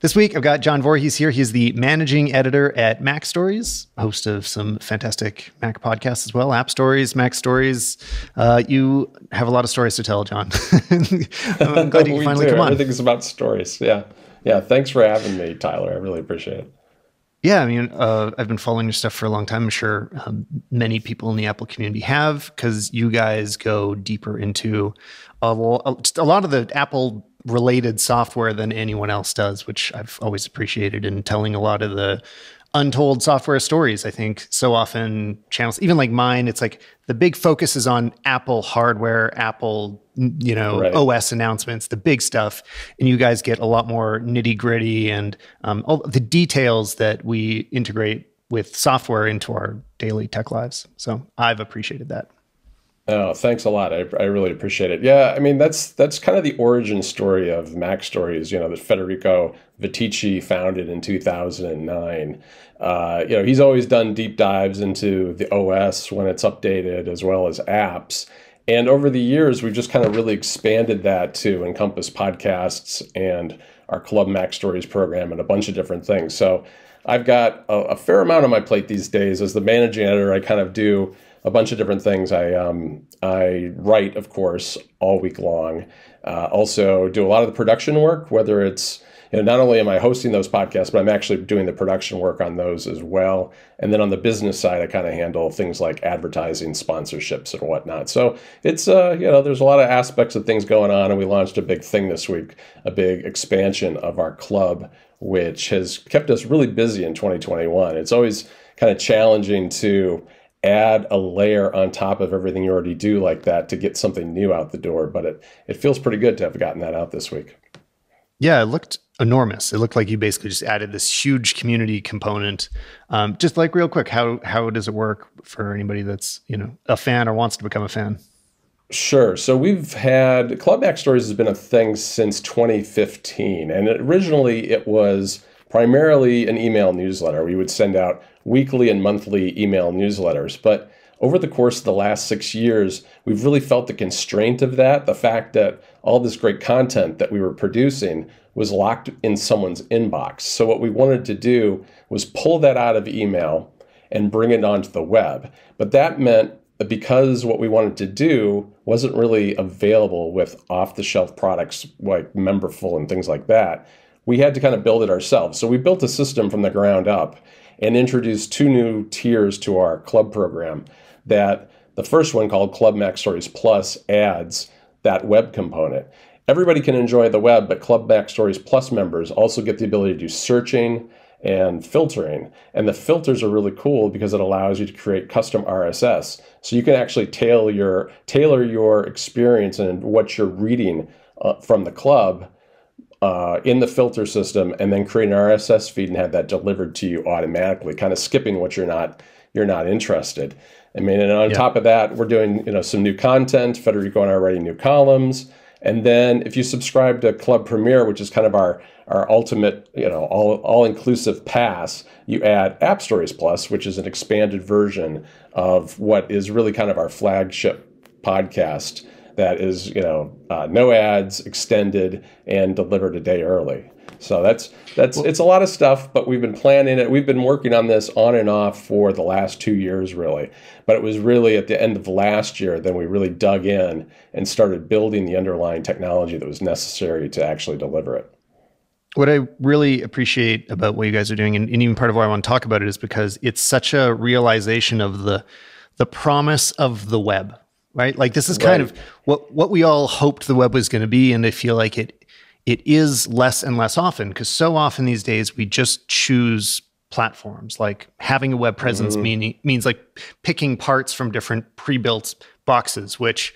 This week, I've got John Voorhees here. He's the managing editor at Mac Stories, host of some fantastic Mac podcasts as well, App Stories, Mac Stories. You have a lot of stories to tell, John. I'm glad you can finally come on. Everything's about stories. Yeah. Thanks for having me, Tyler. I really appreciate it. Yeah, I mean, I've been following your stuff for a long time. I'm sure many people in the Apple community have, because you guys go deeper into a lot of the Apple related software than anyone else does, which I've always appreciated, in telling a lot of the untold software stories. I think so often channels, even like mine, it's like the big focus is on Apple hardware, Apple, right, OS announcements, the big stuff. And you guys get a lot more nitty gritty and all the details that we integrate with software into our daily tech lives. So I've appreciated that. Oh, thanks a lot. I really appreciate it. Yeah, I mean, that's kind of the origin story of Mac Stories, that Federico Viticci founded in 2009. He's always done deep dives into the OS when it's updated, as well as apps. And over the years, we've just kind of really expanded that to encompass podcasts and our Club Mac Stories program and a bunch of different things. So I've got a fair amount on my plate these days. As the managing editor, I kind of do a bunch of different things. I write, of course, all week long. Also do a lot of the production work, whether it's, not only am I hosting those podcasts, but I'm actually doing the production work on those as well. And then on the business side, I kind of handle things like advertising, sponsorships, and whatnot. So it's, there's a lot of aspects of things going on. And we launched a big thing this week, a big expansion of our club, which has kept us really busy in 2021. It's always kind of challenging to add a layer on top of everything you already do like that to get something new out the door. But it feels pretty good to have gotten that out this week. Yeah, it looked enormous. It looked like you basically just added this huge community component. Just like real quick, how does it work for anybody that's, a fan or wants to become a fan? Sure. So we've had Club Mac Stories has been a thing since 2015. And originally it was primarily an email newsletter. We would send out weekly and monthly email newsletters. But over the course of the last 6 years, we've really felt the constraint of that, the fact that all this great content that we were producing was locked in someone's inbox. So what we wanted to do was pull that out of email and bring it onto the web. But that meant that because what we wanted to do wasn't really available with off-the-shelf products like Memberful and things like that, we had to kind of build it ourselves. So we built a system from the ground up and introduced 2 new tiers to our club program. That the first one, called Club Mac Stories Plus, adds that web component. Everybody can enjoy the web, but Club Mac Stories Plus members also get the ability to do searching and filtering. And the filters are really cool because it allows you to create custom RSS. So you can actually tailor your experience and what you're reading from the club in the filter system, and then create an RSS feed and have that delivered to you automatically, kind of skipping what you're not interested. I mean, and on top of that, we're doing some new content. Federico and I are writing new columns. And then if you subscribe to Club Premier, which is kind of our ultimate, all-inclusive pass, you add App Stories Plus, which is an expanded version of what is really kind of our flagship podcast that is, no ads, extended, and delivered a day early. So it's a lot of stuff, but we've been planning it. We've been working on this on and off for the last 2 years, really. But it was really at the end of last year, then we really dug in and started building the underlying technology that was necessary to actually deliver it. What I really appreciate about what you guys are doing, and even part of why I want to talk about it, is because it's such a realization of the promise of the web, right? Like this is kind of what we all hoped the web was going to be, and I feel like it is less and less often, because so often these days we just choose platforms. Like having a web presence means like picking parts from different pre-built boxes, which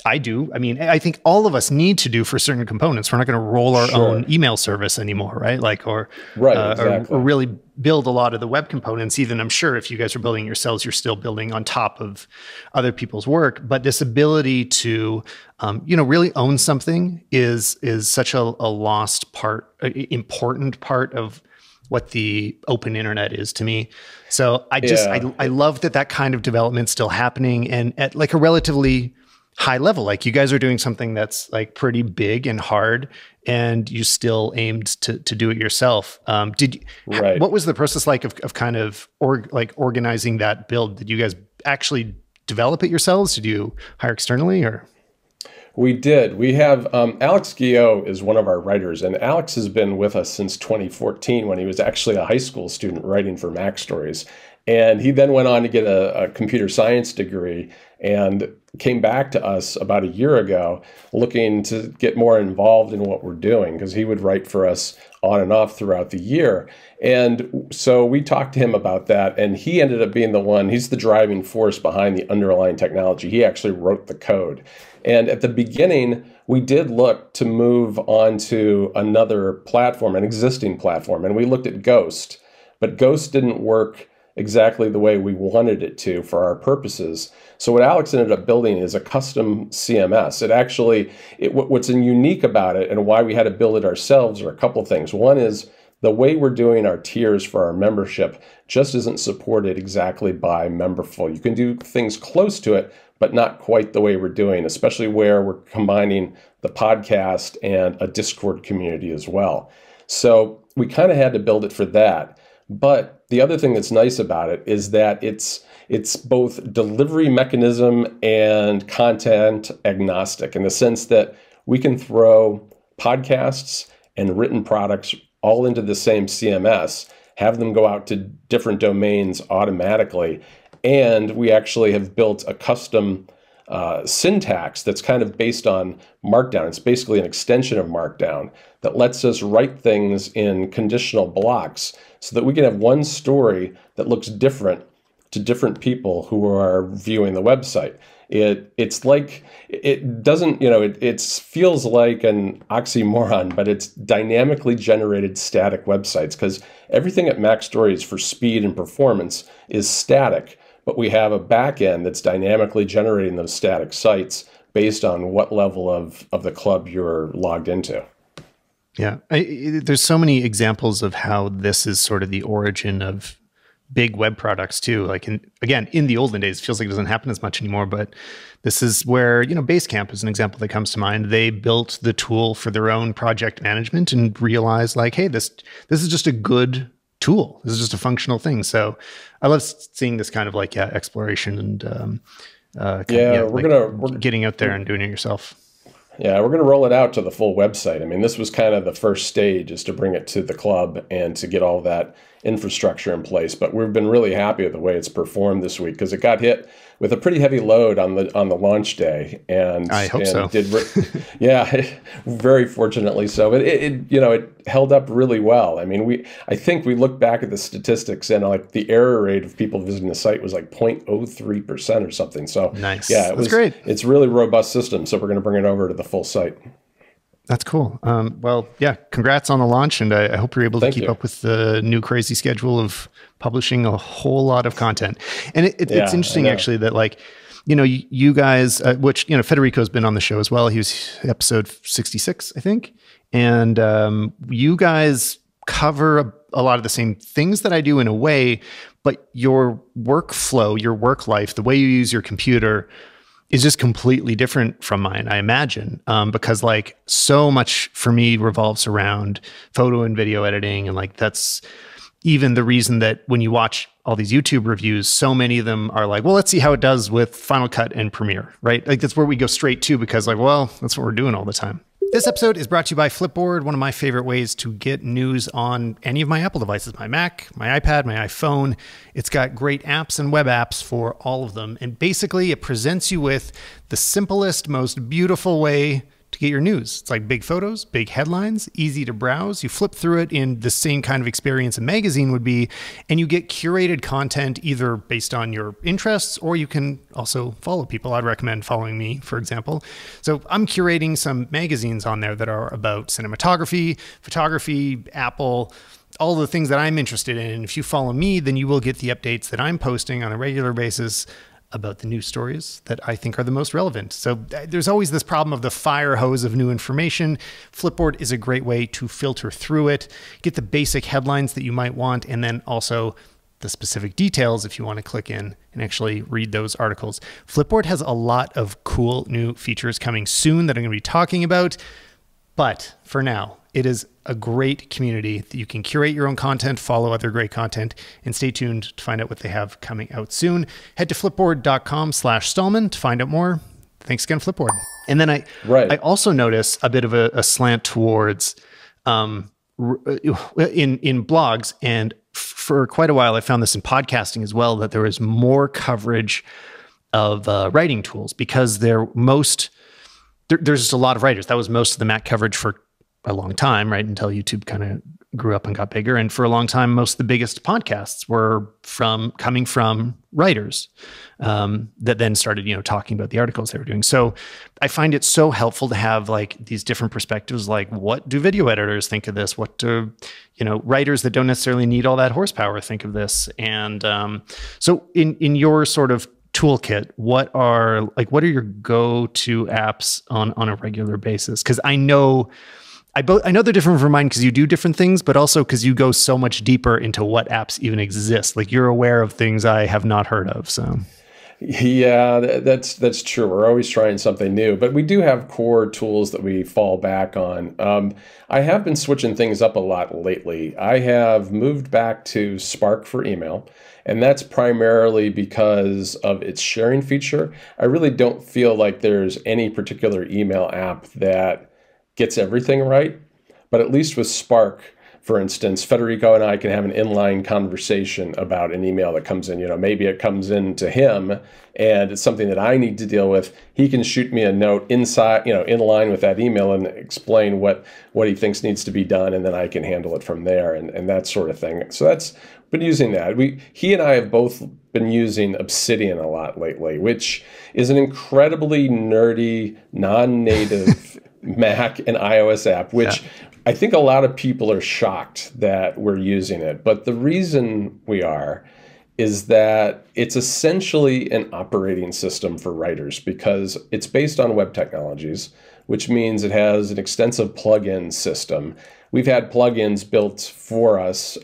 I do. I mean, I think all of us need to do for certain components. We're not going to roll our own email service anymore, right? Like, or really build a lot of the web components. Even I'm sure if you guys are building yourselves, you're still building on top of other people's work. But this ability to, really own something is such a lost part, important part of what the open internet is to me. So I love that kind of development still happening, and at like a relatively high level. Like you guys are doing something that's like pretty big and hard, and you still aimed to do it yourself. What was the process like of kind of organizing that build? Did you guys actually develop it yourselves? Did you hire externally or? We did. We have Alex Guillot is one of our writers, and Alex has been with us since 2014 when he was actually a high school student writing for Mac Stories. And he then went on to get a computer science degree and came back to us about a year ago looking to get more involved in what we're doing, because he would write for us on and off throughout the year. And so we talked to him about that, and he ended up being the one, he's the driving force behind the underlying technology. He actually wrote the code. And at the beginning, we did look to move on to another platform, an existing platform, and we looked at Ghost, but Ghost didn't work exactly the way we wanted it to for our purposes. So what Alex ended up building is a custom CMS. What's unique about it and why we had to build it ourselves are a couple of things. One is the way we're doing our tiers for our membership just isn't supported exactly by Memberful. You can do things close to it, but not quite the way we're doing, especially where we're combining the podcast and a Discord community as well. So we kind of had to build it for that. But the other thing that's nice about it is that it's both delivery mechanism and content agnostic, in the sense that we can throw podcasts and written products all into the same CMS, have them go out to different domains automatically. And we actually have built a custom syntax that's kind of based on Markdown. It's basically an extension of Markdown that lets us write things in conditional blocks so that we can have one story that looks different to different people who are viewing the website. It's like, it doesn't, it feels like an oxymoron, but it's dynamically generated static websites, because everything at Mac Stories for speed and performance is static. But we have a back end that's dynamically generating those static sites based on what level of the club you're logged into. Yeah, there's so many examples of how this is sort of the origin of big web products too. Like in the olden days, it feels like it doesn't happen as much anymore, but this is where, Basecamp is an example that comes to mind. They built the tool for their own project management and realized like, hey, this is just a good tool. This is just a functional thing. So I love seeing this kind of like exploration and we're getting out there and doing it yourself. Yeah, we're going to roll it out to the full website. I mean, this was kind of the first stage, is to bring it to the club and to get all that infrastructure in place. But we've been really happy with the way it's performed this week, because it got hit with a pretty heavy load on the launch day, and I hope so. Yeah, very fortunately so. But it held up really well. I mean, I think we looked back at the statistics, and like the error rate of people visiting the site was like 0.03% or something. So nice. Yeah, it was great. It's a really robust system. So we're going to bring it over to the full site. That's cool. Well, yeah, congrats on the launch, and I hope you're able to keep up with the new crazy schedule of publishing a whole lot of content. And it's interesting actually that like, you guys, which, Federico's been on the show as well. He was episode 66, I think. And you guys cover a lot of the same things that I do in a way, but your workflow, your work life, the way you use your computer is just completely different from mine, I imagine, because like so much for me revolves around photo and video editing. And like, that's even the reason that when you watch all these YouTube reviews, so many of them are like, well, let's see how it does with Final Cut and Premiere, right? Like that's where we go straight to, because like, well, that's what we're doing all the time. This episode is brought to you by Flipboard, one of my favorite ways to get news on any of my Apple devices, my Mac, my iPad, my iPhone. It's got great apps and web apps for all of them. And basically it presents you with the simplest, most beautiful way to get your news. It's like big photos, big headlines, easy to browse. You flip through it in the same kind of experience a magazine would be, and you get curated content either based on your interests, or you can also follow people. I'd recommend following me, for example. So I'm curating some magazines on there that are about cinematography, photography, Apple, all the things that I'm interested in. And if you follow me, then you will get the updates that I'm posting on a regular basis about the news stories that I think are the most relevant. So there's always this problem of the fire hose of new information. Flipboard is a great way to filter through it, get the basic headlines that you might want, and then also the specific details if you want to click in and actually read those articles. Flipboard has a lot of cool new features coming soon that I'm going to be talking about. But for now, it is a great community that you can curate your own content, follow other great content, and stay tuned to find out what they have coming out soon. Head to flipboard.com/Stallman to find out more. Thanks again, Flipboard. And then I also notice a bit of a slant towards in blogs, and for quite a while I found this in podcasting as well, that there is more coverage of writing tools, because there's just a lot of writers. That was most of the Mac coverage for a long time, right? Until YouTube kind of grew up and got bigger. And for a long time, most of the biggest podcasts were coming from writers that then started, talking about the articles they were doing. So I find it so helpful to have like these different perspectives, like what do video editors think of this? What do, writers that don't necessarily need all that horsepower think of this? And so in your sort of toolkit, what are your go-to apps on a regular basis? Because I know they're different from mine because you do different things, but also because you go so much deeper into what apps even exist. Like you're aware of things I have not heard of. So yeah, that's true. We're always trying something new, but we do have core tools that we fall back on. I have been switching things up a lot lately. I have moved back to Spark for email, and that's primarily because of its sharing feature. I really don't feel like there's any particular email app that gets everything right, but at least with Spark, for instance, Federico and I can have an inline conversation about an email that comes in. Maybe it comes in to him and it's something that I need to deal with. He can shoot me a note inside, in line with that email and explain what he thinks needs to be done, and then I can handle it from there and that sort of thing. So that's been using that. He and I have both been using Obsidian a lot lately, which is an incredibly nerdy, non-native Mac and iOS app, which I think a lot of people are shocked that we're using it. But the reason we are is that it's essentially an operating system for writers, because it's based on web technologies, which means it has an extensive plugin system. We've had plugins built for us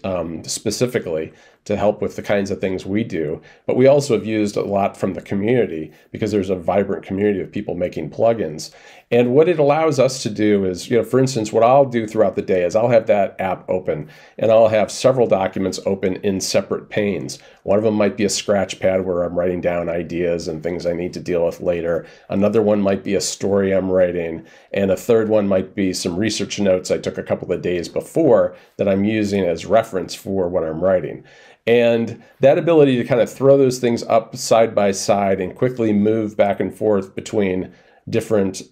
specifically to help with the kinds of things we do. But we also have used a lot from the community, because there's a vibrant community of people making plugins. And what it allows us to do is, for instance, what I'll do throughout the day is I'll have that app open and I'll have several documents open in separate panes. One of them might be a scratch pad where I'm writing down ideas and things I need to deal with later. Another one might be a story I'm writing. And a third one might be some research notes I took a couple of days before that I'm using as reference for what I'm writing. And that ability to kind of throw those things up side by side and quickly move back and forth between different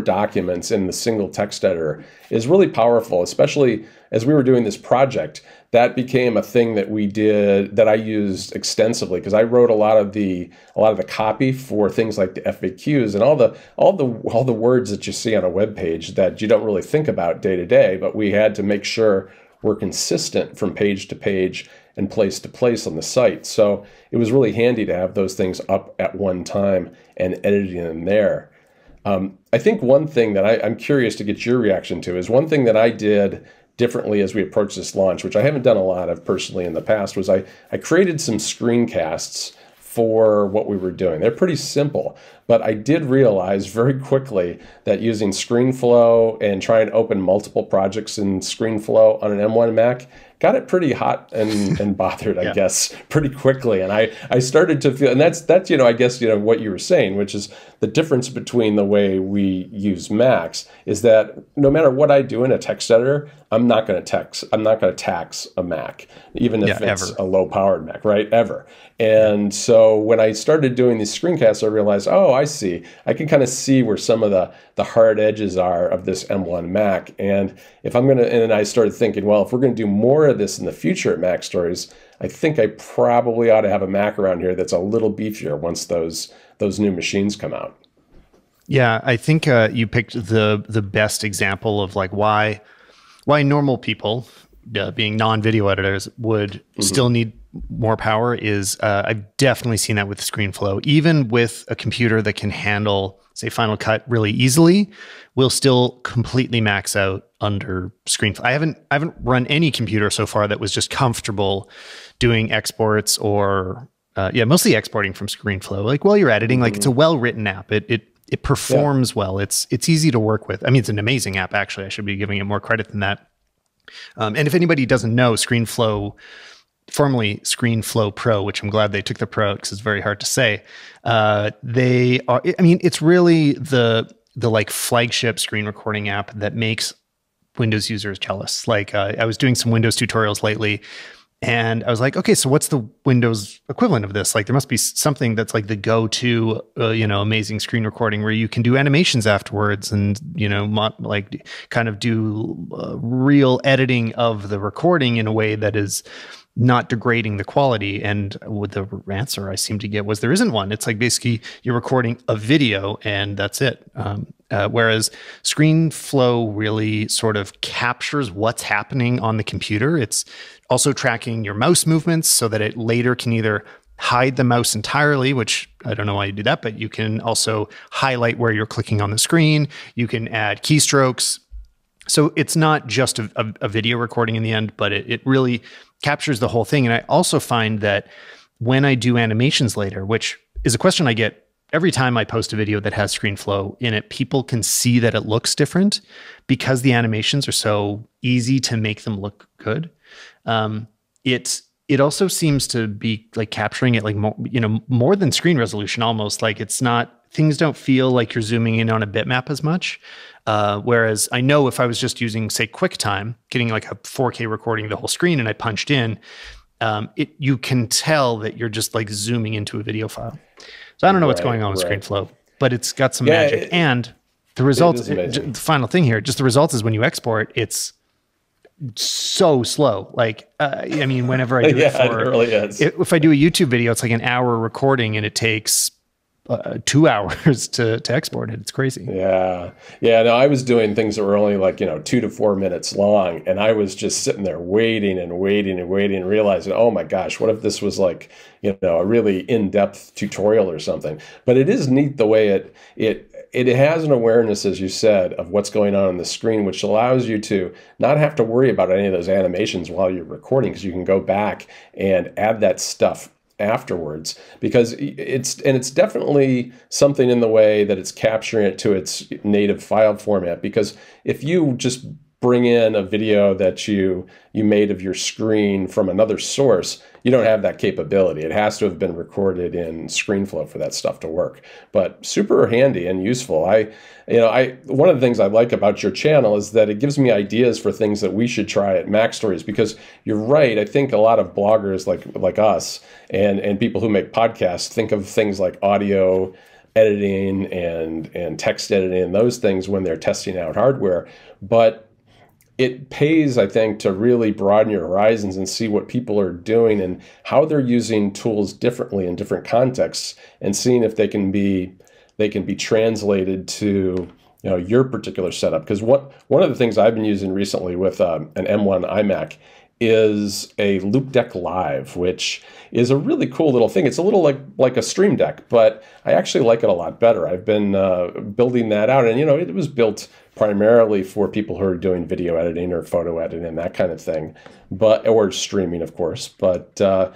documents in the single text editor is really powerful, especially as we were doing this project. That became a thing that we did, that I used extensively, because I wrote a lot of the copy for things like the FAQs and all the words that you see on a web page that you don't really think about day to day, but we had to make sure we're consistent from page to page and place to place on the site. So it was really handy to have those things up at one time and editing them there. I think one thing that I'm curious to get your reaction to is one thing that I did differently as we approached this launch, which I haven't done a lot of personally in the past, was I created some screencasts for what we were doing. They're pretty simple, but I did realize very quickly that using ScreenFlow and trying to open multiple projects in ScreenFlow on an M1 Mac got it pretty hot and bothered, I guess, pretty quickly. And I started to feel, and that's I guess, what you were saying, which is the difference between the way we use Macs is that no matter what I do in a text editor, I'm not going to tax a Mac, even if it's a low-powered Mac, right? Ever. And so when I started doing these screencasts, I realized, oh, I see. I can kind of see where some of the hard edges are of this M1 Mac. And and I started thinking, well, if we're going to do more of this in the future at Mac Stories, I think I probably ought to have a Mac around here that's a little beefier once those new machines come out. Yeah, I think you picked the best example of like why normal people, being non-video editors, would still need more power. Is I've definitely seen that with ScreenFlow. Even with a computer that can handle, say, Final Cut really easily, will still completely max out under ScreenFlow. I haven't run any computer so far that was just comfortable doing exports or mostly exporting from ScreenFlow. Like while you're editing, like it's a well-written app. It performs well. It's easy to work with. I mean, it's an amazing app, actually. I should be giving it more credit than that. And if anybody doesn't know, ScreenFlow, formerly ScreenFlow Pro, which I'm glad they took the Pro because it's very hard to say. They are, I mean, it's really the like flagship screen recording app that makes Windows users jealous. Like I was doing some Windows tutorials lately, and I was like, okay, so what's the Windows equivalent of this? Like there must be something that's like the go-to, amazing screen recording where you can do animations afterwards and, like kind of do real editing of the recording in a way that is not degrading the quality. And with the answer I seem to get was there isn't one. It's like basically you're recording a video and that's it. Whereas ScreenFlow really sort of captures what's happening on the computer. It's also tracking your mouse movements so that it later can either hide the mouse entirely, which I don't know why you do that, but you can also highlight where you're clicking on the screen. You can add keystrokes. So it's not just a video recording in the end, but it really captures the whole thing. And I also find that when I do animations later, which is a question I get every time I post a video that has ScreenFlow in it, people can see that it looks different because the animations are so easy to make them look good. It also seems to be like capturing it like more than screen resolution almost. Like it's not, things don't feel like you're zooming in on a bitmap as much. Whereas I know if I was just using, say, QuickTime, getting like a 4K recording of the whole screen and I punched in, you can tell that you're just like zooming into a video file. So I don't know what's going on with ScreenFlow, but it's got some magic. And the result, the final thing here, just the result is when you export, it's so slow. Like, I mean, whenever I do it really is. If I do a YouTube video, it's like an hour recording and it takes 2 hours to export it. It's crazy. Yeah. No, I was doing things that were only like, 2 to 4 minutes long. And I was just sitting there waiting and realizing, oh my gosh, what if this was like, a really in-depth tutorial or something? But it is neat the way it has an awareness, as you said, of what's going on the screen, which allows you to not have to worry about any of those animations while you're recording, because you can go back and add that stuff afterwards, because it's definitely something in the way that it's capturing it to its native file format. Because if you just bring in a video that you made of your screen from another source, you don't have that capability. It has to have been recorded in ScreenFlow for that stuff to work. But super handy and useful. One of the things I like about your channel is that it gives me ideas for things that we should try at Mac Stories, because you're right. I think a lot of bloggers like us and people who make podcasts think of things like audio editing and text editing and those things when they're testing out hardware. But it pays, I think, to really broaden your horizons and see what people are doing and how they're using tools differently in different contexts, and seeing if they can be translated to your particular setup. Because one of the things I've been using recently with an M1 iMac is a Loop Deck Live, which is a really cool little thing. It's a little like a Stream Deck, but I actually like it a lot better. I've been building that out, and it was built primarily for people who are doing video editing or photo editing and that kind of thing, or streaming, of course. But there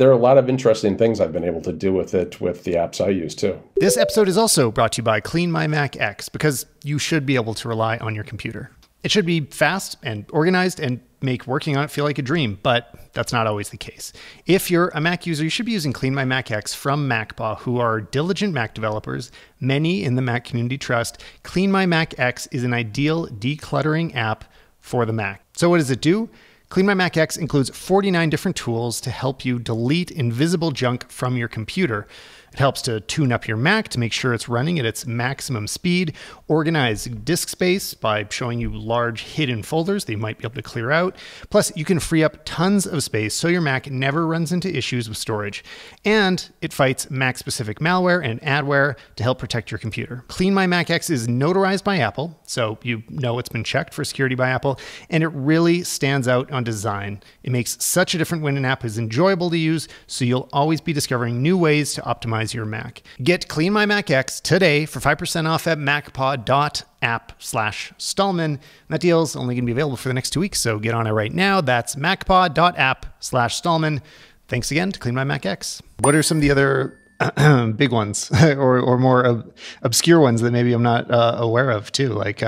are a lot of interesting things I've been able to do with it with the apps I use too. This episode is also brought to you by CleanMyMac X, because you should be able to rely on your computer. It should be fast and organized and make working on it feel like a dream, but that's not always the case. If you're a Mac user, you should be using CleanMyMac X from MacBaw, who are diligent Mac developers. Many in the Mac community trust. CleanMyMac X is an ideal decluttering app for the Mac. So what does it do? CleanMyMac X includes 49 different tools to help you delete invisible junk from your computer. It helps to tune up your Mac to make sure it's running at its maximum speed, organize disk space by showing you large hidden folders that you might be able to clear out. Plus, you can free up tons of space so your Mac never runs into issues with storage. And it fights Mac-specific malware and adware to help protect your computer. CleanMyMac X is notarized by Apple, so you know it's been checked for security by Apple, and it really stands out on design. It makes such a difference when an app is enjoyable to use, so you'll always be discovering new ways to optimize optimize your Mac. Get CleanMyMac X today for 5% off at macpod.app/Stallman. That deal is only going to be available for the next 2 weeks, so get on it right now. That's macpod.app/Stallman. Thanks again to CleanMyMac X. What are some of the other big ones or more obscure ones that maybe I'm not aware of too? Like,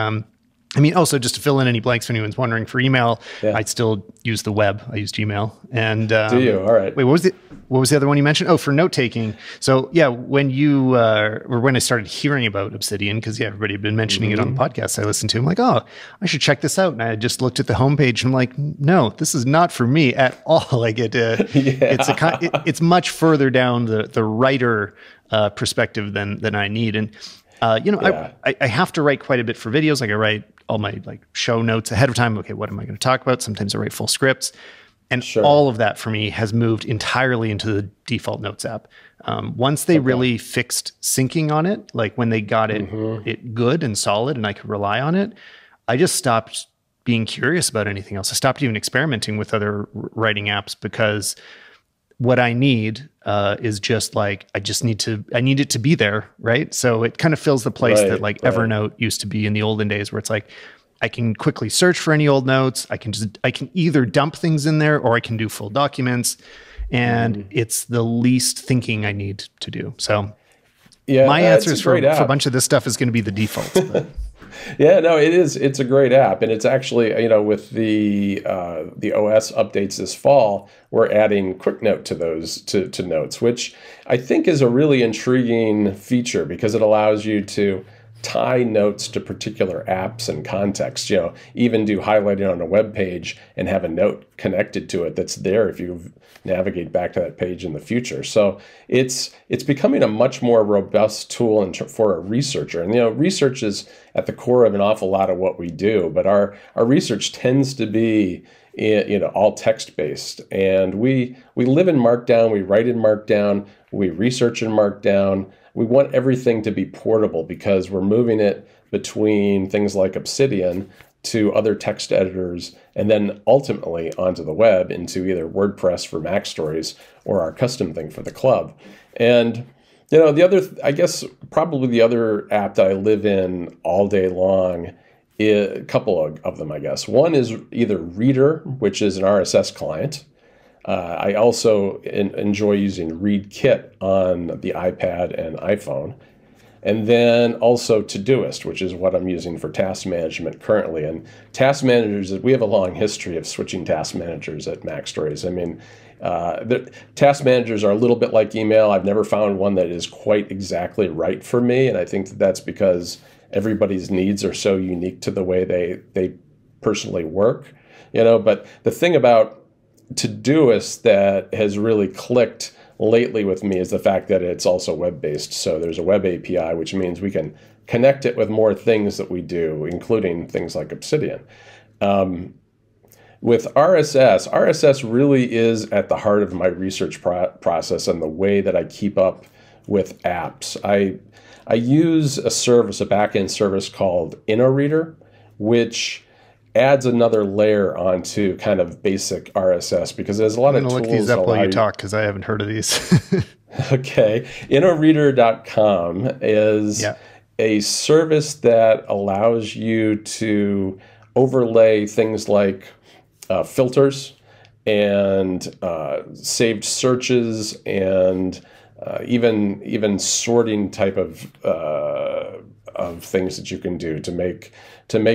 I mean, also just to fill in any blanks if anyone's wondering, for email, I still use the web. I use Gmail. And do you? All right. Wait, what was the other one you mentioned? Oh, for note taking. So yeah, when you or when I started hearing about Obsidian, because everybody had been mentioning it on the podcast I listened to, I'm like, oh, I should check this out. And I just looked at the homepage and I'm like, no, this is not for me at all. Like it's much further down the writer perspective than I need. And I have to write quite a bit for videos. Like I write all my show notes ahead of time. Okay, what am I going to talk about? Sometimes I write full scripts. And all of that for me has moved entirely into the default notes app. Once they really fixed syncing on it, like when they got it good and solid and I could rely on it, I just stopped being curious about anything else. I stopped even experimenting with other writing apps because what I need is just like, I need it to be there, right? So it kind of fills the place that Evernote used to be in the olden days, where it's like, I can quickly search for any old notes. I can either dump things in there or I can do full documents, and it's the least thinking I need to do. So my answers for a bunch of this stuff is going to be the default. Yeah, no, it is. It's a great app, and it's actually, with the OS updates this fall, we're adding Quick Note to those to notes, which I think is a really intriguing feature because it allows you to tie notes to particular apps and context. Even do highlighting on a web page and have a note connected to it that's there if you navigate back to that page in the future. So it's becoming a much more robust tool for a researcher. And research is at the core of an awful lot of what we do, but our research tends to be all text based, and we live in Markdown, we write in Markdown, we research in Markdown. We want everything to be portable because we're moving it between things like Obsidian to other text editors, and then ultimately onto the web into either WordPress for Mac stories or our custom thing for the club. And the other, I guess, probably the other app that I live in all day long, a couple of them, I guess. One is either Reader, which is an RSS client. I also enjoy using ReadKit on the iPad and iPhone. And then also Todoist, which is what I'm using for task management currently. And task managers, we have a long history of switching task managers at Mac Stories. I mean, the task managers are a little bit like email. I've never found one that is quite exactly right for me. And I think that's because everybody's needs are so unique to the way they personally work. But the thing about Todoist that has really clicked lately with me is the fact that it's also web-based. So there's a web API, which means we can connect it with more things that we do, including things like Obsidian. With RSS really is at the heart of my research process and the way that I keep up with apps. I use a back-end service called InnoReader, which adds another layer onto kind of basic RSS because there's a lot of tools. I'm going to look these up while you talk because I haven't heard of these. Okay. InnoReader.com is a service that allows you to overlay things like filters and saved searches and even sorting type of things that you can do to make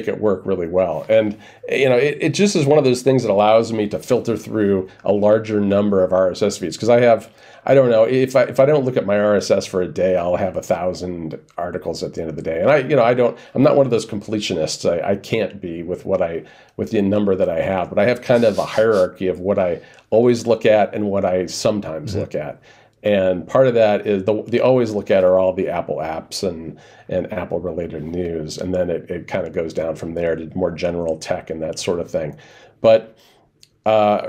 it work really well. And it just is one of those things that allows me to filter through a larger number of RSS feeds because I don't know, if I don't look at my RSS for a day, I'll have 1,000 articles at the end of the day. And I'm not one of those completionists. I can't be with the number that I have, but I have kind of a hierarchy of what I always look at and what I sometimes look at. And part of that is the always look at are all the Apple apps and Apple related news. And then it kind of goes down from there to more general tech and that sort of thing. But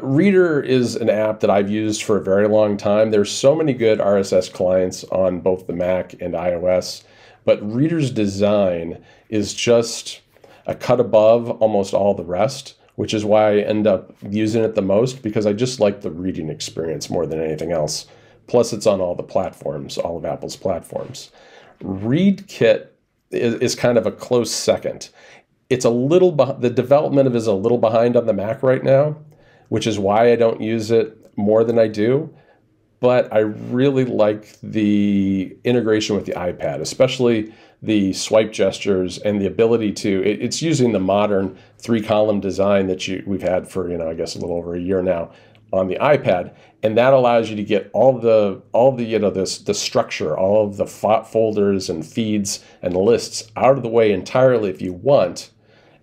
Reader is an app that I've used for a very long time. There's so many good RSS clients on both the Mac and iOS, but Reader's design is just a cut above almost all the rest, which is why I end up using it the most because I just like the reading experience more than anything else. Plus, it's on all the platforms, all of Apple's platforms. ReadKit is kind of a close second. It's a little, the development of it is a little behind on the Mac right now, which is why I don't use it more than I do. But I really like the integration with the iPad, especially the swipe gestures and the ability to, it's using the modern 3-column design that we've had for, I guess a little over a year now on the iPad. And that allows you to get all the the structure, all of the folders and feeds and lists out of the way entirely if you want,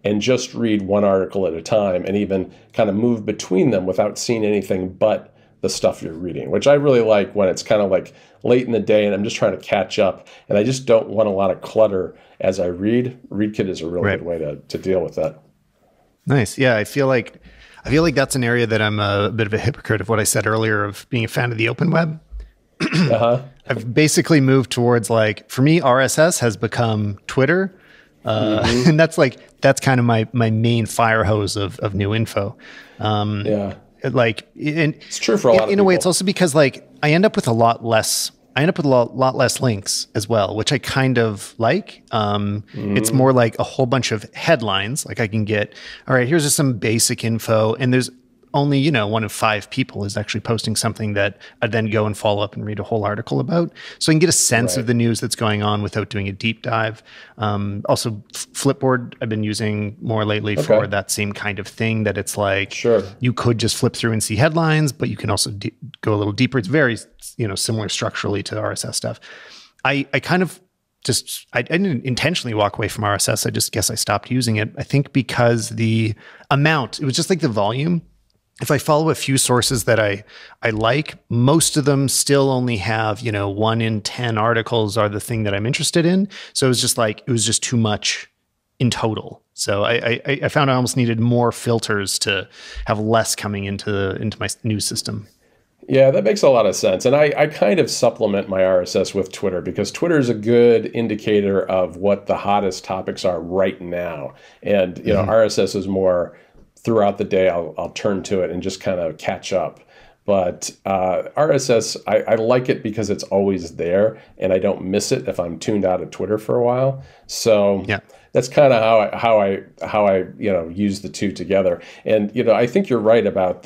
and just read one article at a time and even kind of move between them without seeing anything but the stuff you're reading, which I really like when it's kind of like late in the day and I'm just trying to catch up and I just don't want a lot of clutter as I read. ReadKit is a really good way to deal with that. Nice. Yeah, I feel like that's an area that I'm a bit of a hypocrite of what I said earlier of being a fan of the open web. I've basically moved towards, like, for me, RSS has become Twitter. And that's kind of my main fire hose of new info. Like, it's true for a lot of people. In a way, it's also because, like, I end up with a lot less links as well, which I kind of like. It's more like a whole bunch of headlines. Like, I can get, all right, here's just some basic info, and there's only, one of 5 people is actually posting something that I then go and follow up and read a whole article about. So I can get a sense of the news that's going on without doing a deep dive. Also, Flipboard I've been using more lately for that same kind of thing, that it's like, you could just flip through and see headlines, but you can also go a little deeper. It's very, similar structurally to RSS stuff. I kind of I didn't intentionally walk away from RSS. I just guess I stopped using it. I think because the amount, it was just like the volume. If I follow a few sources that I like, most of them still only have, 1 in 10 articles are the thing that I'm interested in. So it was just too much in total. So I found I almost needed more filters to have less coming into my news system. Yeah, that makes a lot of sense. And I kind of supplement my RSS with Twitter, because Twitter is a good indicator of what the hottest topics are right now. And, RSS is more throughout the day. I'll turn to it and just kind of catch up. But RSS, I like it because it's always there and I don't miss it if I'm tuned out of Twitter for a while. So that's kind of how I use the two together. And I think you're right about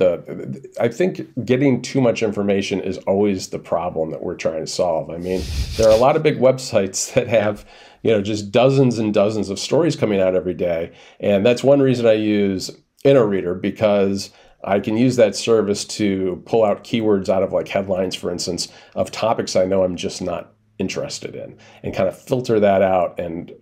I think getting too much information is always the problem that we're trying to solve. I mean, there are a lot of big websites that have just dozens and dozens of stories coming out every day, and that's one reason I use InnoReader, because I can use that service to pull out keywords out of, like, headlines, for instance, of topics I know I'm just not interested in, and kind of filter that out and,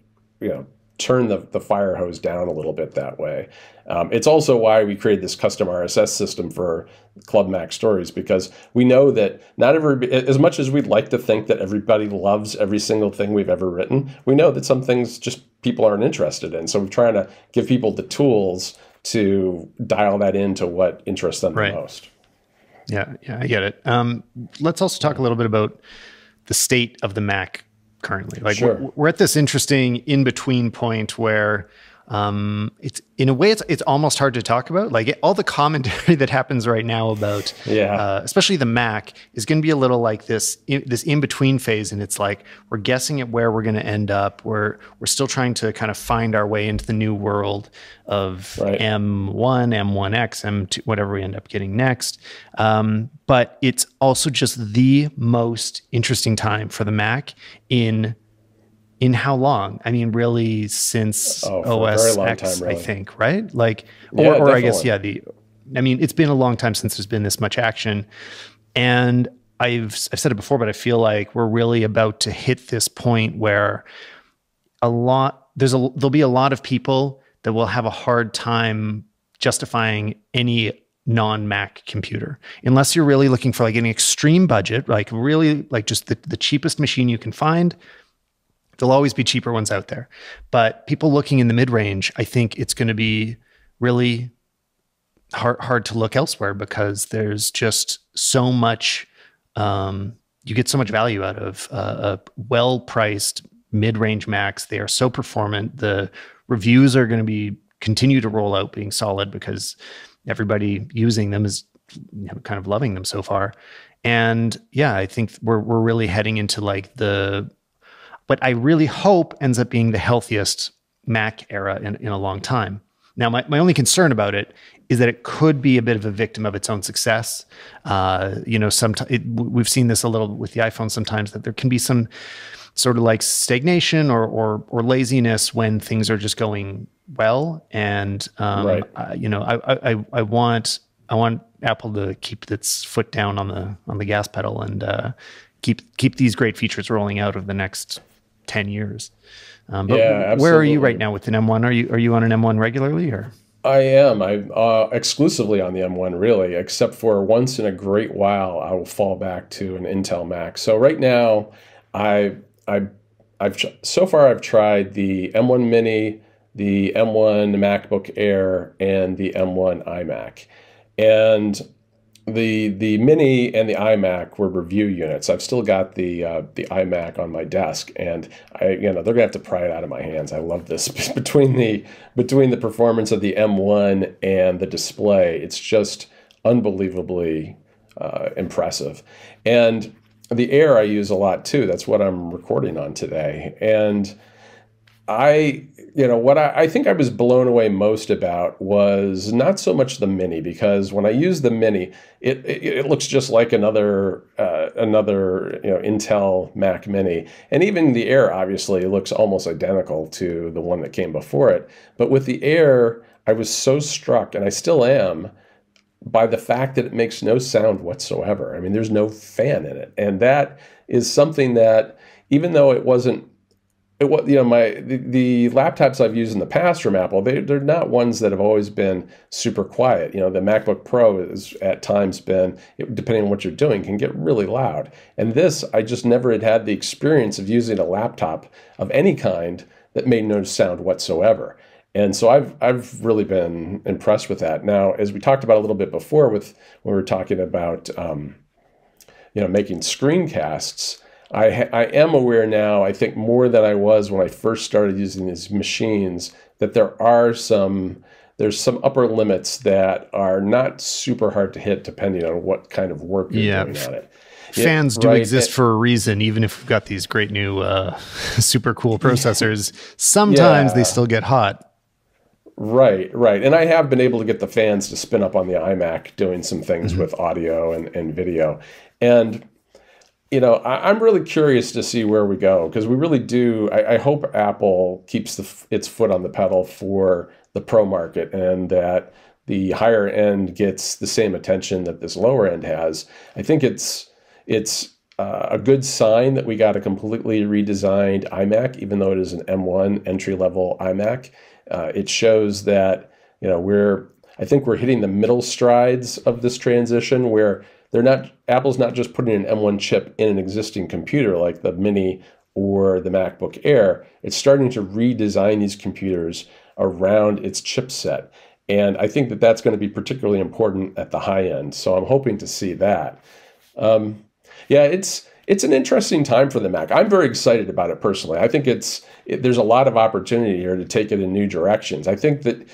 turn the fire hose down a little bit that way. It's also why we created this custom RSS system for Club Mac Stories, because we know that not as much as we'd like to think that everybody loves every single thing we've ever written, we know that some things just people aren't interested in. So we're trying to give people the tools to dial that into what interests them the most. Yeah, I get it. Let's also talk a little bit about the state of the Mac currently. Like, we're at this interesting in-between point where it's, in a way, it's almost hard to talk about. Like, all the commentary that happens right now about, especially the Mac, is going to be a little like this in-between phase. And it's like, we're guessing at where we're going to end up. We're still trying to kind of find our way into the new world of M1, M1X, M2, whatever we end up getting next. But it's also just the most interesting time for the Mac in how long? I mean, really, since OS X, really. I think, right? Like, or I guess, it's been a long time since there's been this much action. And I've said it before, but I feel like we're really about to hit this point where there'll be a lot of people that will have a hard time justifying any non-Mac computer, unless you're really looking for, like, an extreme budget, like really, like, just the cheapest machine you can find. There'll always be cheaper ones out there, but people looking in the mid-range, I think it's going to be really hard to look elsewhere, because there's just so much, you get so much value out of a well-priced mid-range Macs. They are so performant. The reviews are going to continue to roll out being solid, because everybody using them is kind of loving them so far. And yeah, I think we're really heading into like what I really hope ends up being the healthiest Mac era in a long time. Now, my only concern about it is that it could be a bit of a victim of its own success. Sometimes we've seen this a little with the iPhone sometimes, that there can be some sort of like stagnation or laziness when things are just going well. And Right. I want Apple to keep its foot down on the gas pedal and keep these great features rolling out over the next 10 years. But Yeah, where are you absolutely. right now with an M1? Are you on an M1 regularly or? I am. I'm exclusively on the M1, really, except for once in a great while, I will fall back to an Intel Mac. So right now, so far I've tried the M1 Mini, the M1 MacBook Air, and the M1 iMac. And the Mini and the iMac were review units. I've still got the iMac on my desk, and they're gonna have to pry it out of my hands. I love this between the performance of the M1 and the display. It's just unbelievably impressive. And the Air I use a lot too. That's what I'm recording on today. And what I think I was blown away most about was not so much the Mini, because when I use the Mini, it looks just like another Intel Mac Mini, and even the Air obviously looks almost identical to the one that came before it. But with the Air, I was so struck, and I still am, by the fact that it makes no sound whatsoever. I mean, there's no fan in it, and that is something that, even though the laptops I've used in the past from Apple, they're not ones that have always been super quiet. The MacBook Pro is at times been, depending on what you're doing, can get really loud. And this, I just never had the experience of using a laptop of any kind that made no sound whatsoever. And so I've really been impressed with that. Now, as we talked about a little bit before when we were talking about making screencasts, I am aware now, I think more than I was when I first started using these machines, that there's some upper limits that are not super hard to hit depending on what kind of work you're doing on it. Fans do exist for a reason, even if we've got these great new super cool processors. Sometimes they still get hot. Right. And I have been able to get the fans to spin up on the iMac doing some things with audio and video. And I'm really curious to see where we go, because we really do. I hope Apple keeps its foot on the pedal for the pro market, and that the higher end gets the same attention that this lower end has. I think it's a good sign that we got a completely redesigned iMac, even though it is an M1 entry-level iMac. It shows that I think we're hitting the middle strides of this transition, where Apple's not just putting an M1 chip in an existing computer like the Mini or the MacBook Air. It's starting to redesign these computers around its chipset. And I think that that's going to be particularly important at the high end. So I'm hoping to see that. It's an interesting time for the Mac. I'm very excited about it personally. I think there's a lot of opportunity here to take it in new directions. I think that,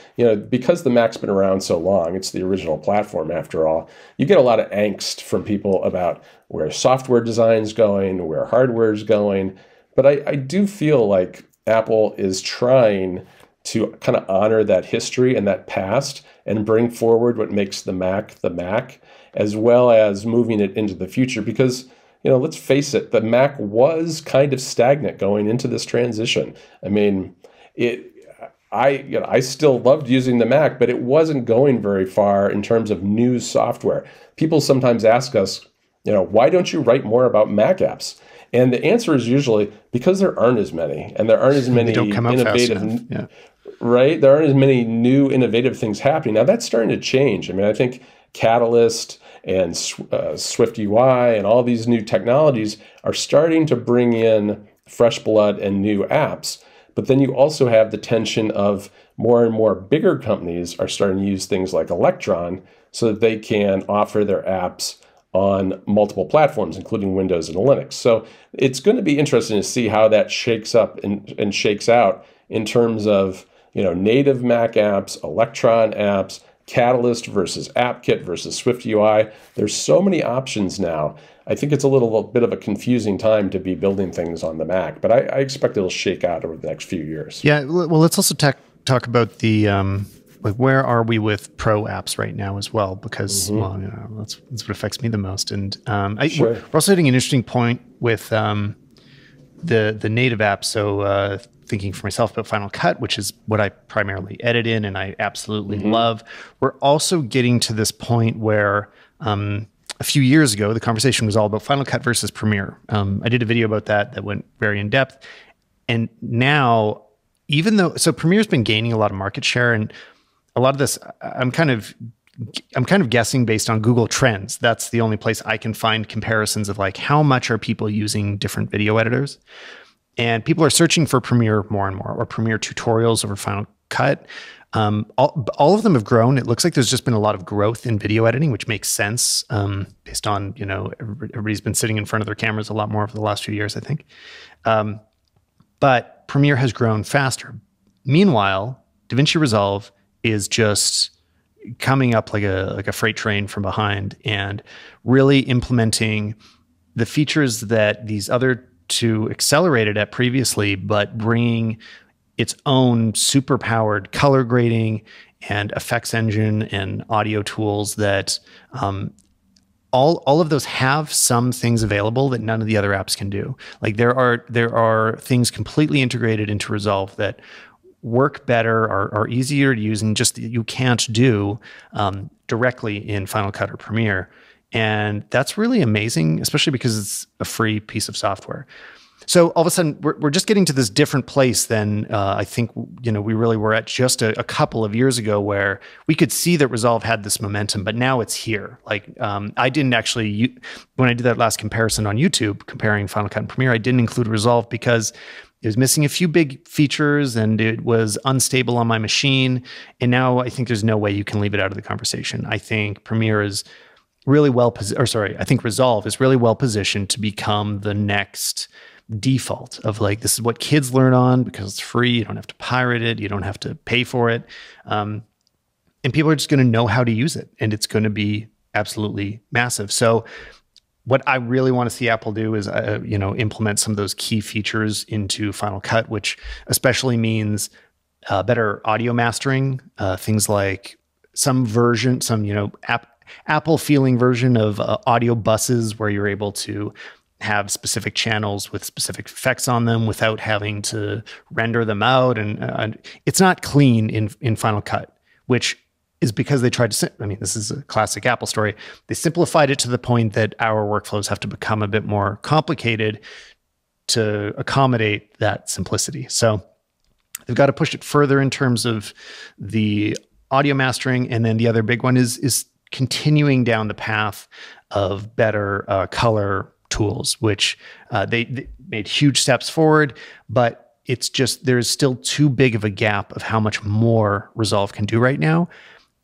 because the Mac's been around so long, it's the original platform after all, you get a lot of angst from people about where software design's going, where hardware's going. But I do feel like Apple is trying to kind of honor that history and that past and bring forward what makes the Mac, as well as moving it into the future. Because let's face it, the Mac was kind of stagnant going into this transition. I mean, I still loved using the Mac, but it wasn't going very far in terms of new software. People sometimes ask us, why don't you write more about Mac apps? And the answer is usually because there aren't as many, and there aren't as many innovative, right? There aren't as many new innovative things happening. Now that's starting to change. I mean, I think Catalyst and Swift UI and all these new technologies are starting to bring in fresh blood and new apps. But then you also have the tension of more and more bigger companies are starting to use things like Electron so that they can offer their apps on multiple platforms, including Windows and Linux. So it's going to be interesting to see how that shakes up and shakes out in terms of native Mac apps, Electron apps, Catalyst versus AppKit versus Swift UI. There's so many options now. I think it's a little bit of a confusing time to be building things on the Mac, but I expect it'll shake out over the next few years. Yeah, well, let's also talk about the like where are we with pro apps right now as well, because well, you know, that's what affects me the most. And we're also hitting an interesting point with the native apps. So thinking for myself about Final Cut, which is what I primarily edit in and I absolutely love. We're also getting to this point where a few years ago, the conversation was all about Final Cut versus Premiere. I did a video about that went very in depth. And now, even though, so Premiere's been gaining a lot of market share, and a lot of this, I'm kind of guessing based on Google Trends. That's the only place I can find comparisons of like how much are people using different video editors. And people are searching for Premiere more and more, or Premiere tutorials over Final Cut. All of them have grown. It looks like there's just been a lot of growth in video editing, which makes sense based on, you know, everybody's been sitting in front of their cameras a lot more over the last few years, I think. But Premiere has grown faster. Meanwhile, DaVinci Resolve is just coming up like a freight train from behind and really implementing the features that these other two accelerated at previously, but bringing its own super powered color grading and effects engine and audio tools that all of those have some things available that none of the other apps can do. Like there are things completely integrated into Resolve that work better, are easier to use, and just that you can't do directly in Final Cut or Premiere. And that's really amazing, especially because it's a free piece of software. So all of a sudden, we're just getting to this different place than I think, you know, we really were at just a couple of years ago, where we could see that Resolve had this momentum, but now it's here. Like I didn't actually, when I did that last comparison on YouTube, comparing Final Cut and Premiere, I didn't include Resolve because it was missing a few big features and it was unstable on my machine. And now I think there's no way you can leave it out of the conversation. I think Premiere is really I think Resolve is really well positioned to become the next default of like, this is what kids learn on because it's free. You don't have to pirate it. You don't have to pay for it. And people are just going to know how to use it, and it's going to be absolutely massive. So what I really want to see Apple do is, you know, implement some of those key features into Final Cut, which especially means better audio mastering, things like some, you know, Apple feeling version of audio buses where you're able to have specific channels with specific effects on them without having to render them out. And it's not clean in Final Cut, which is because they tried to, I mean, this is a classic Apple story. They simplified it to the point that our workflows have to become a bit more complicated to accommodate that simplicity. So they've got to push it further in terms of the audio mastering. And then the other big one is continuing down the path of better color tools, which they made huge steps forward, but it's just, there's still too big of a gap of how much more Resolve can do right now.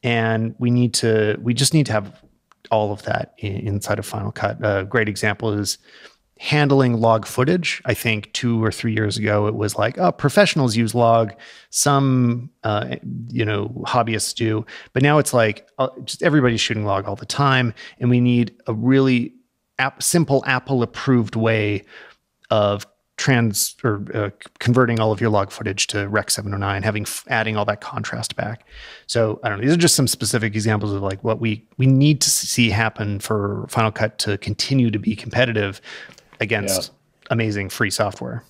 And we just need to have all of that inside of Final Cut. A great example is handling log footage. I think 2 or 3 years ago, it was like, oh, professionals use log, some, you know, hobbyists do, but now it's like just everybody's shooting log all the time. And we need a really simple Apple approved way of converting all of your log footage to Rec 709, adding all that contrast back. So I don't know, these are just some specific examples of like what we need to see happen for Final Cut to continue to be competitive against amazing free software.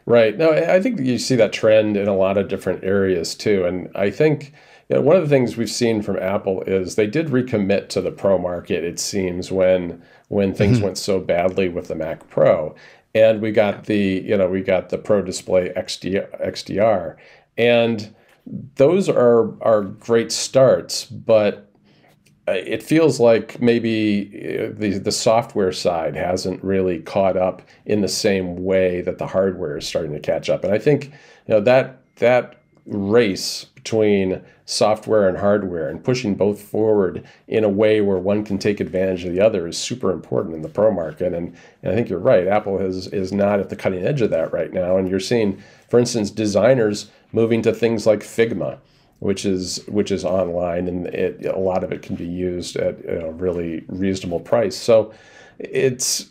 Right. No, I think you see that trend in a lot of different areas too. And I think, you know, one of the things we've seen from Apple is they did recommit to the Pro market, it seems, when things went so badly with the Mac Pro. And we got the Pro Display XDR. And those are great starts, but it feels like maybe the software side hasn't really caught up in the same way that the hardware is starting to catch up. And I think, you know, that race between software and hardware and pushing both forward in a way where one can take advantage of the other is super important in the Pro market. And I think you're right. Apple is not at the cutting edge of that right now. And you're seeing, for instance, designers moving to things like Figma, which is online, and a lot of it can be used at a really reasonable price. So it's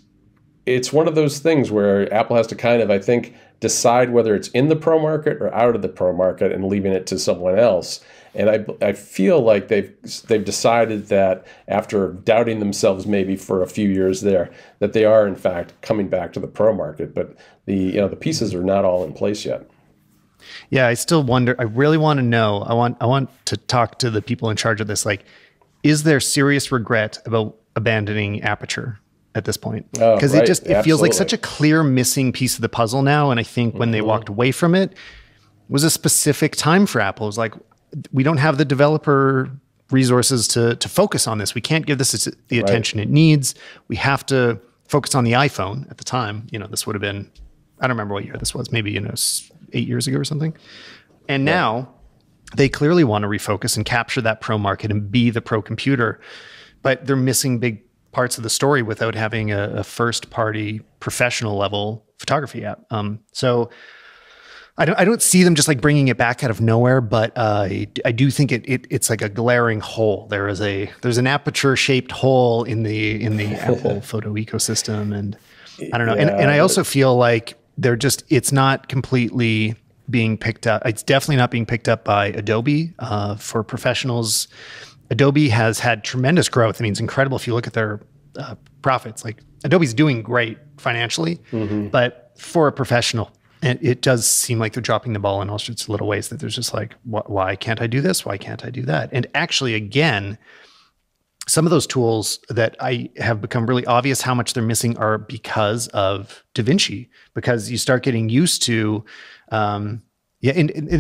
one of those things where Apple has to kind of, I think, decide whether it's in the pro market or out of the pro market and leaving it to someone else. And I feel like they've decided that after doubting themselves maybe for a few years there, that they are in fact coming back to the pro market. But the pieces are not all in place yet. Yeah, I still wonder. I really want to know. I want to talk to the people in charge of this. Like, is there serious regret about abandoning Aperture at this point? Because it feels like such a clear missing piece of the puzzle now. And I think when they walked away from it, was a specific time for Apple. It was like, we don't have the developer resources to focus on this. We can't give this the attention it needs. We have to focus on the iPhone at the time. This would have been, I don't remember what year this was, maybe 8 years ago or something. And now they clearly want to refocus and capture that pro market and be the pro computer, but they're missing big parts of the story without having a first party professional level photography app. So I don't see them just like bringing it back out of nowhere, but I do think it's like a glaring hole. There's an Aperture shaped hole in the Apple photo ecosystem, and I don't know. And I also feel like it's not completely being picked up. It's definitely not being picked up by Adobe for professionals. Adobe has had tremendous growth. I mean, it's incredible if you look at their profits. Like, Adobe's doing great financially, but for a professional, and it does seem like they're dropping the ball in all sorts of little ways, that there's just like, why can't I do this? Why can't I do that? And actually, again, some of those tools that I have become really obvious how much they're missing are because of DaVinci, because you start getting used to, and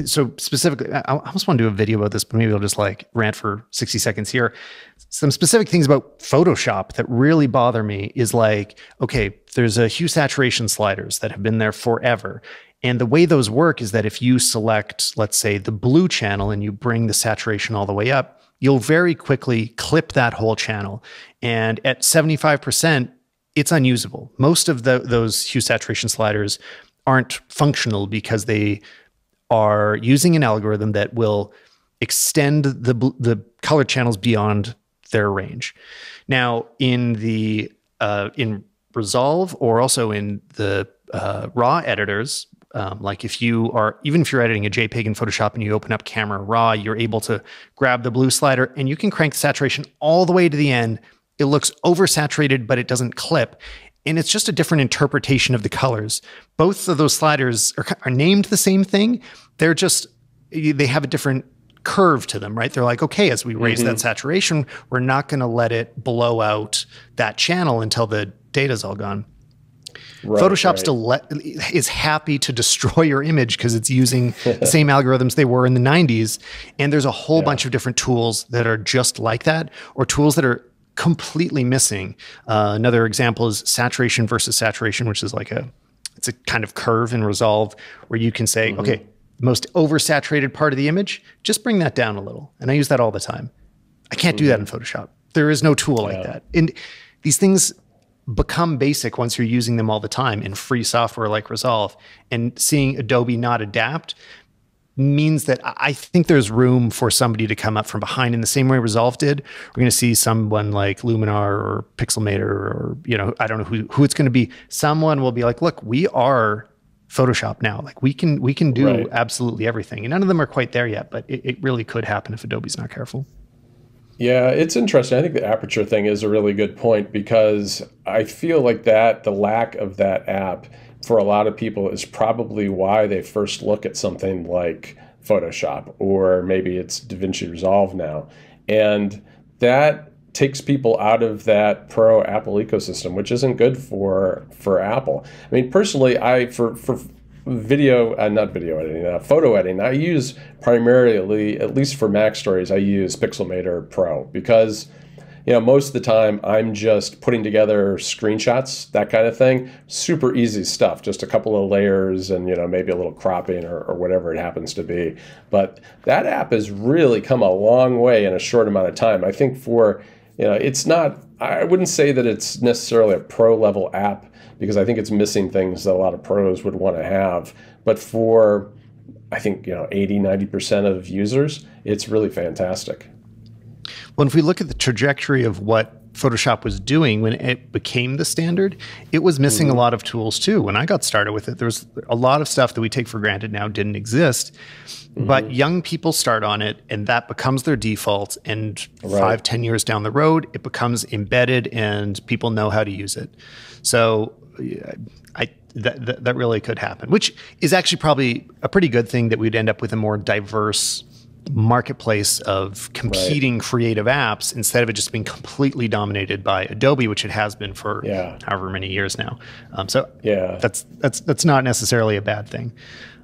so specifically, I almost want to do a video about this, but maybe I'll just like rant for 60 seconds here. Some specific things about Photoshop that really bother me is like, okay, there's a hue saturation sliders that have been there forever. And the way those work is that if you select, let's say, the blue channel and you bring the saturation all the way up, you'll very quickly clip that whole channel. And at 75%, it's unusable. Most of those hue saturation sliders aren't functional because they are using an algorithm that will extend the color channels beyond their range. Now, in in Resolve, or also in the RAW editors, like even if you're editing a JPEG in Photoshop and you open up Camera Raw, you're able to grab the blue slider and you can crank the saturation all the way to the end. It looks oversaturated, but it doesn't clip. And it's just a different interpretation of the colors. Both of those sliders are named the same thing. They have a different curve to them, right? They're like, okay, as we raise that saturation, we're not going to let it blow out that channel until the data's all gone. Photoshop still is happy to destroy your image because it's using the same algorithms they were in the 90s. And there's a whole bunch of different tools that are just like that, or tools that are completely missing. Another example is saturation versus saturation, which is it's a kind of curve in Resolve where you can say, okay, the most oversaturated part of the image, just bring that down a little. And I use that all the time. I can't do that in Photoshop. There is no tool like that. And these things become basic once you're using them all the time in free software like Resolve. And seeing Adobe not adapt means that I think there's room for somebody to come up from behind in the same way Resolve did. We're going to see someone like Luminar or Pixelmator, or, I don't know who it's going to be. Someone will be like, look, we are Photoshop now. Like, we can do absolutely everything. And none of them are quite there yet, but it really could happen if Adobe's not careful. Yeah, it's interesting. I think the Aperture thing is a really good point, because I feel like the lack of that app for a lot of people is probably why they first look at something like Photoshop, or maybe it's DaVinci Resolve now. And that takes people out of that pro Apple ecosystem, which isn't good for Apple. I mean, personally, for photo editing, I use primarily, at least for Mac stories, I use Pixelmator Pro, because most of the time I'm just putting together screenshots, that kind of thing. Super easy stuff, just a couple of layers and maybe a little cropping or whatever it happens to be. But that app has really come a long way in a short amount of time. I think it's not, I wouldn't say that it's necessarily a pro level app, because I think it's missing things that a lot of pros would want to have. But for I think, 80, 90% of users, it's really fantastic. Well, if we look at the trajectory of what Photoshop was doing when it became the standard, it was missing a lot of tools too. When I got started with it, there was a lot of stuff that we take for granted now didn't exist. But young people start on it and that becomes their default. And 5-10 years down the road, it becomes embedded and people know how to use it. So that really could happen, which is actually probably a pretty good thing, that we'd end up with a more diverse marketplace of competing creative apps instead of it just being completely dominated by Adobe, which it has been for however many years now. That's not necessarily a bad thing.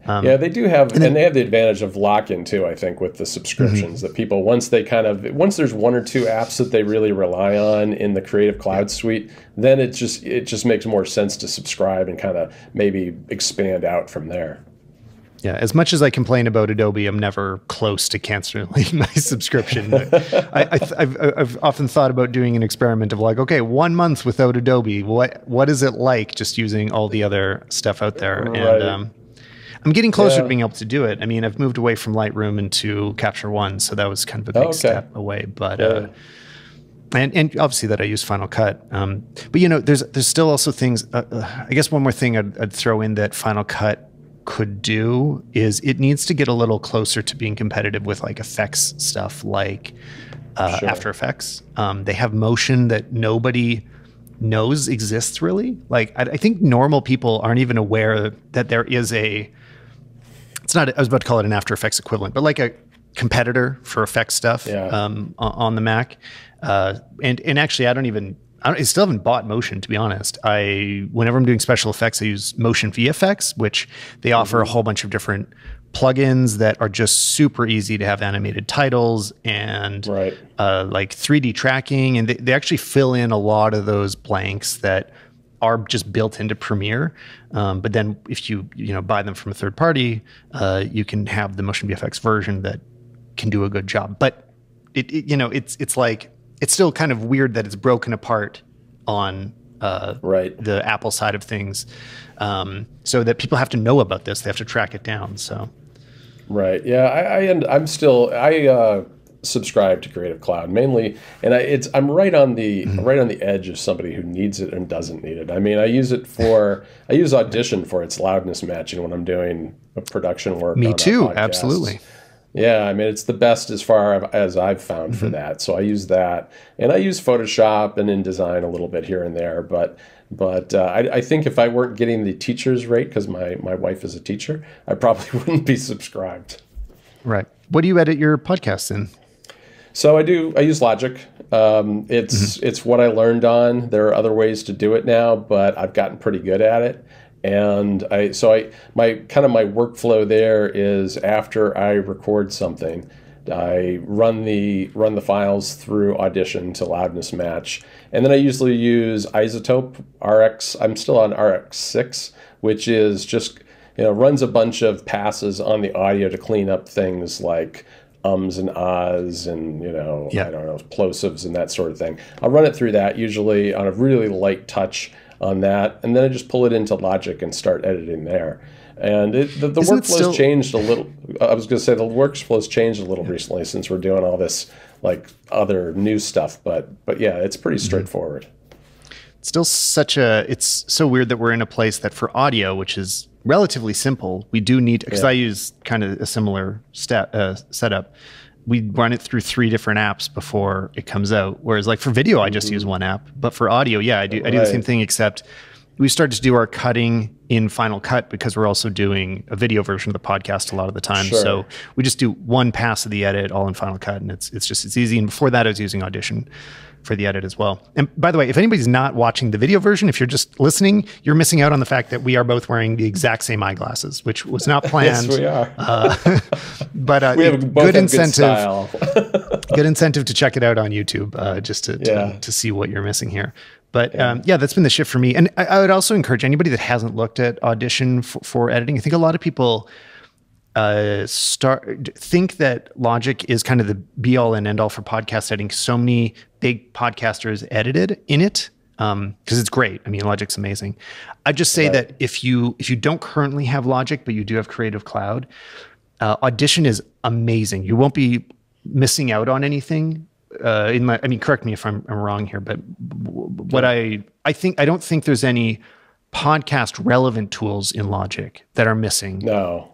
They do have, and they have the advantage of lock-in too, I think, with the subscriptions, that people, once there's one or two apps that they really rely on in the Creative Cloud suite, then it just makes more sense to subscribe and kind of maybe expand out from there. Yeah, as much as I complain about Adobe, I'm never close to canceling my subscription. I've often thought about doing an experiment of like, okay, 1 month without Adobe, what is it like just using all the other stuff out there? Right. And I'm getting closer to being able to do it. I mean, I've moved away from Lightroom into Capture One, so that was kind of a big step away. But and obviously that I use Final Cut. But there's still also things. I guess one more thing I'd throw in that Final Cut could do is it needs to get a little closer to being competitive with like effects stuff like After Effects. They have motion that nobody knows exists really. Like I think normal people aren't even aware that there is I was about to call it an After Effects equivalent, but like a competitor for effects stuff on the Mac. And actually I still haven't bought Motion, to be honest. Whenever I'm doing special effects, I use Motion VFX, which they offer a whole bunch of different plugins that are just super easy to have animated titles and like 3D tracking. And they actually fill in a lot of those blanks that are just built into Premiere. But then if you buy them from a third party, you can have the Motion VFX version that can do a good job. But it's like, it's still kind of weird that it's broken apart on the Apple side of things, so that people have to know about this. They have to track it down. So, I subscribe to Creative Cloud mainly, and I'm right on the edge of somebody who needs it and doesn't need it. I mean, I use Audition for its loudness matching when I'm doing a production work. Me too, absolutely. Yeah, I mean, it's the best as far as I've found for that. So I use that, and I use Photoshop and InDesign a little bit here and there. But I think if I weren't getting the teacher's rate, because my wife is a teacher, I probably wouldn't be subscribed. Right. What do you edit your podcasts in? So I use Logic. It's what I learned on. There are other ways to do it now, but I've gotten pretty good at it. And my workflow there is, after I record something, I run the files through Audition to loudness match, and then I usually use Isotope RX. I'm still on RX6, which is just runs a bunch of passes on the audio to clean up things like ums and ahs and I don't know, plosives and that sort of thing. I'll run it through that usually on a really light touch on that, and then I just pull it into Logic and start editing there. And the workflow's changed a little. I was going to say the workflow's changed a little recently since we're doing all this like other new stuff, but yeah, it's pretty straightforward. It's so weird that we're in a place that for audio, which is relatively simple, we do need, because I use kind of a similar setup. We run it through 3 different apps before it comes out. Whereas like for video, I just use one app. But for audio, I do the same thing, except we start to do our cutting in Final Cut because we're also doing a video version of the podcast a lot of the time. Sure. So we just do one pass of the edit all in Final Cut, and it's easy. And before that, I was using Audition for the edit as well. And by the way, if anybody's not watching the video version, if you're just listening, you're missing out on the fact that we are both wearing the exact same eyeglasses, which was not planned. Yes, we are. But we have good incentive. Good incentive to check it out on YouTube, just to see what you're missing here. But that's been the shift for me. And I would also encourage anybody that hasn't looked at Audition for editing. I think a lot of people think that Logic is kind of the be all and end all for podcast editing. So many big podcasters edited in it. because it's great. I mean, Logic's amazing. I'd just say that if you don't currently have Logic, but you do have Creative Cloud, Audition is amazing. You won't be missing out on anything. I mean, correct me if I'm wrong here, but what I don't think there's any podcast relevant tools in Logic that are missing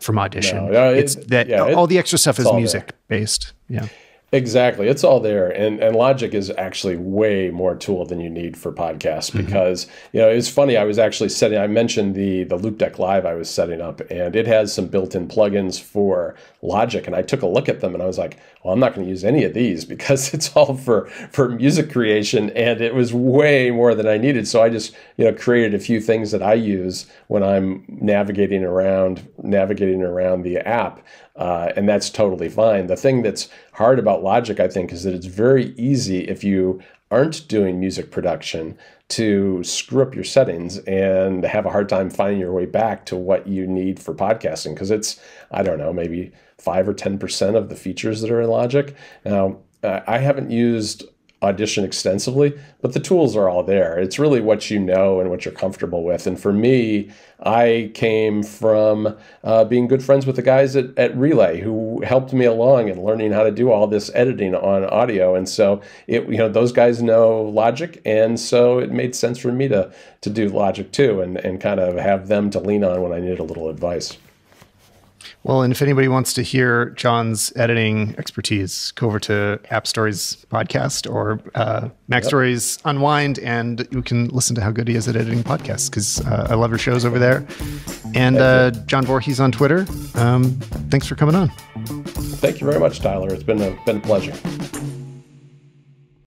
from Audition. No, all the extra stuff is music based. Yeah. Exactly. It's all there. And Logic is actually way more tool than you need for podcasts because, it's funny. I was actually I mentioned the Loop Deck Live I was setting up, and it has some built-in plugins for Logic. And I took a look at them and I was like, well, I'm not going to use any of these because it's all for music creation. And it was way more than I needed. So I just, created a few things that I use when I'm navigating around the app. And that's totally fine. The thing that's hard about Logic, I think, is that it's very easy if you aren't doing music production to screw up your settings and have a hard time finding your way back to what you need for podcasting. Because it's, I don't know, maybe 5 or 10% of the features that are in Logic. Now, I haven't used Audition extensively, but the tools are all there. It's really what you know and what you're comfortable with. And for me, I came from being good friends with the guys at Relay who helped me along in learning how to do all this editing on audio. And so those guys know Logic, and so it made sense for me to do Logic too, and kind of have them to lean on when I needed a little advice. Well, and if anybody wants to hear John's editing expertise, go over to App Stories podcast or Mac Stories Unwind, and you can listen to how good he is at editing podcasts, because I love your shows over there. And John Voorhees on Twitter. Thanks for coming on. Thank you very much, Tyler. It's been a pleasure.